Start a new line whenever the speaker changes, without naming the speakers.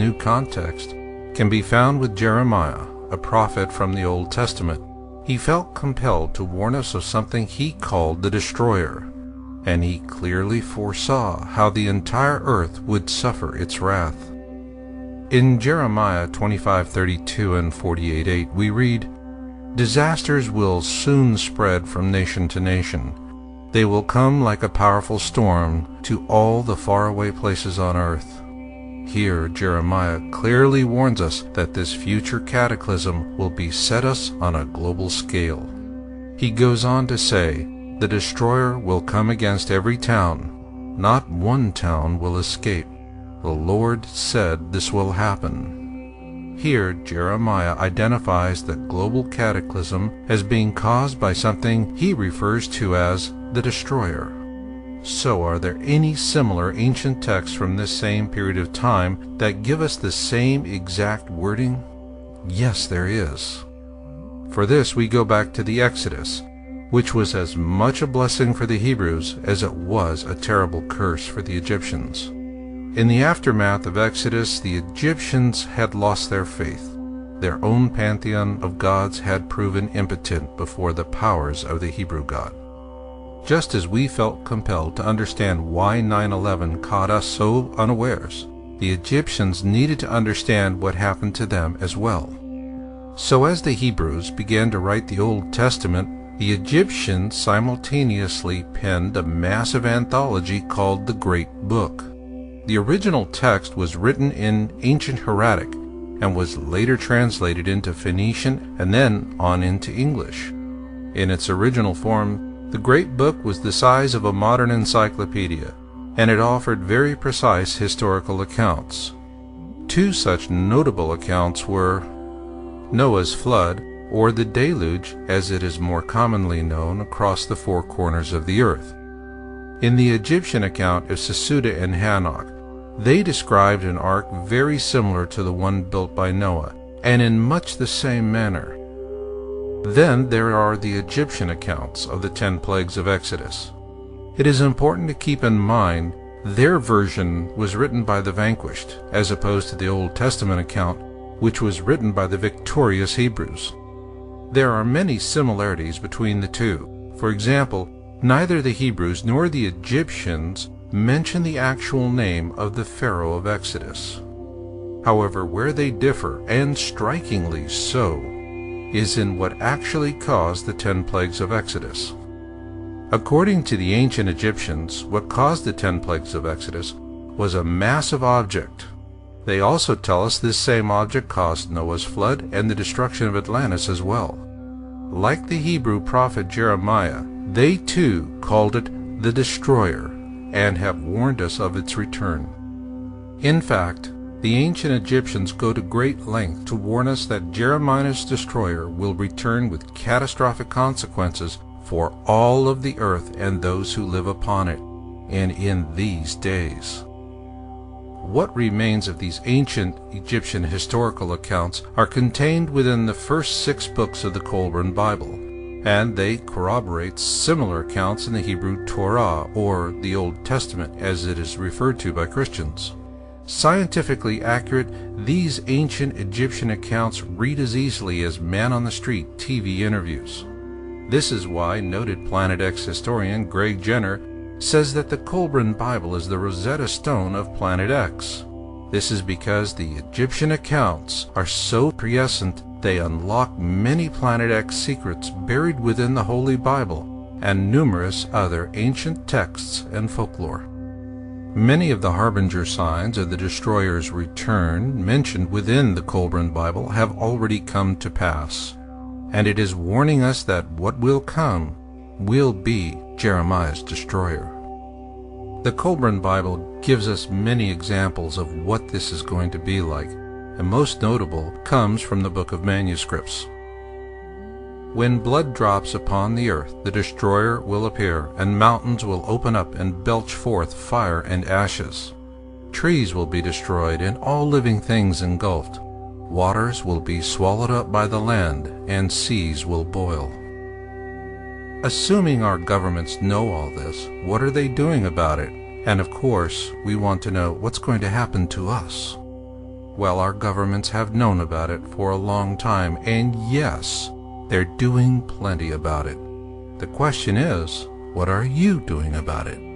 new context can be found with Jeremiah, a prophet from the Old Testament. He felt compelled to warn us of something he called the destroyer, and he clearly foresaw how the entire earth would suffer its wrath. In Jeremiah 25:32 and 48:8 we read, "Disasters will soon spread from nation to nation. They will come like a powerful storm to all the faraway places on earth." Here Jeremiah clearly warns us that this future cataclysm will beset us on a global scale. He goes on to say, "The destroyer will come against every town. Not one town will escape. The Lord said this will happen." Here Jeremiah identifies the global cataclysm as being caused by something he refers to as the destroyer. So are there any similar ancient texts from this same period of time that give us the same exact wording? Yes, there is. For this we go back to the Exodus, which was as much a blessing for the Hebrews as it was a terrible curse for the Egyptians. In the aftermath of Exodus, the Egyptians had lost their faith. Their own pantheon of gods had proven impotent before the powers of the Hebrew God. Just as we felt compelled to understand why 9/11 caught us so unawares, the Egyptians needed to understand what happened to them as well. So as the Hebrews began to write the Old Testament, the Egyptians simultaneously penned a massive anthology called the Great Book. The original text was written in ancient Hieratic and was later translated into Phoenician and then on into English. In its original form, the Great Book was the size of a modern encyclopedia, and it offered very precise historical accounts. Two such notable accounts were Noah's flood, or the deluge as it is more commonly known across the four corners of the earth. In the Egyptian account of Sesuda and Hanok, they described an ark very similar to the one built by Noah, and in much the same manner. Then there are the Egyptian accounts of the 10 plagues of Exodus. It is important to keep in mind their version was written by the vanquished, as opposed to the Old Testament account, which was written by the victorious Hebrews. There are many similarities between the two. For example, neither the Hebrews nor the Egyptians mention the actual name of the Pharaoh of Exodus. However, where they differ, and strikingly so, is in what actually caused the 10 plagues of Exodus. According to the ancient Egyptians, what caused the 10 plagues of Exodus was a massive object. They also tell us this same object caused Noah's flood and the destruction of Atlantis as well. Like the Hebrew prophet Jeremiah, they too called it the destroyer and have warned us of its return. In fact, the ancient Egyptians go to great length to warn us that Jeremiah's destroyer will return with catastrophic consequences for all of the earth and those who live upon it, and in these days. What remains of these ancient Egyptian historical accounts are contained within the first 6 books of the Qumran Bible, and they corroborate similar accounts in the Hebrew Torah, or the Old Testament as it is referred to by Christians. Scientifically accurate, these ancient Egyptian accounts read as easily as man-on-the-street TV interviews. This is why noted Planet X historian Greg Jenner says that the Qumran Bible is the Rosetta Stone of Planet X. This is because the Egyptian accounts are so prescient they unlock many Planet X secrets buried within the Holy Bible and numerous other ancient texts and folklore. Many of the harbinger signs of the destroyer's return mentioned within the Qumran Bible have already come to pass, and it is warning us that what will come will be Jeremiah's destroyer. The Qumran Bible gives us many examples of what this is going to be like, and most notable comes from the Book of Manuscripts. When blood drops upon the earth, the destroyer will appear, and mountains will open up and belch forth fire and ashes. Trees will be destroyed, and all living things engulfed. Waters will be swallowed up by the land, and seas will boil. Assuming our governments know all this, what are they doing about it? And of course, we want to know what's going to happen to us. Well, our governments have known about it for a long time, and yes, they're doing plenty about it. The question is, what are you doing about it?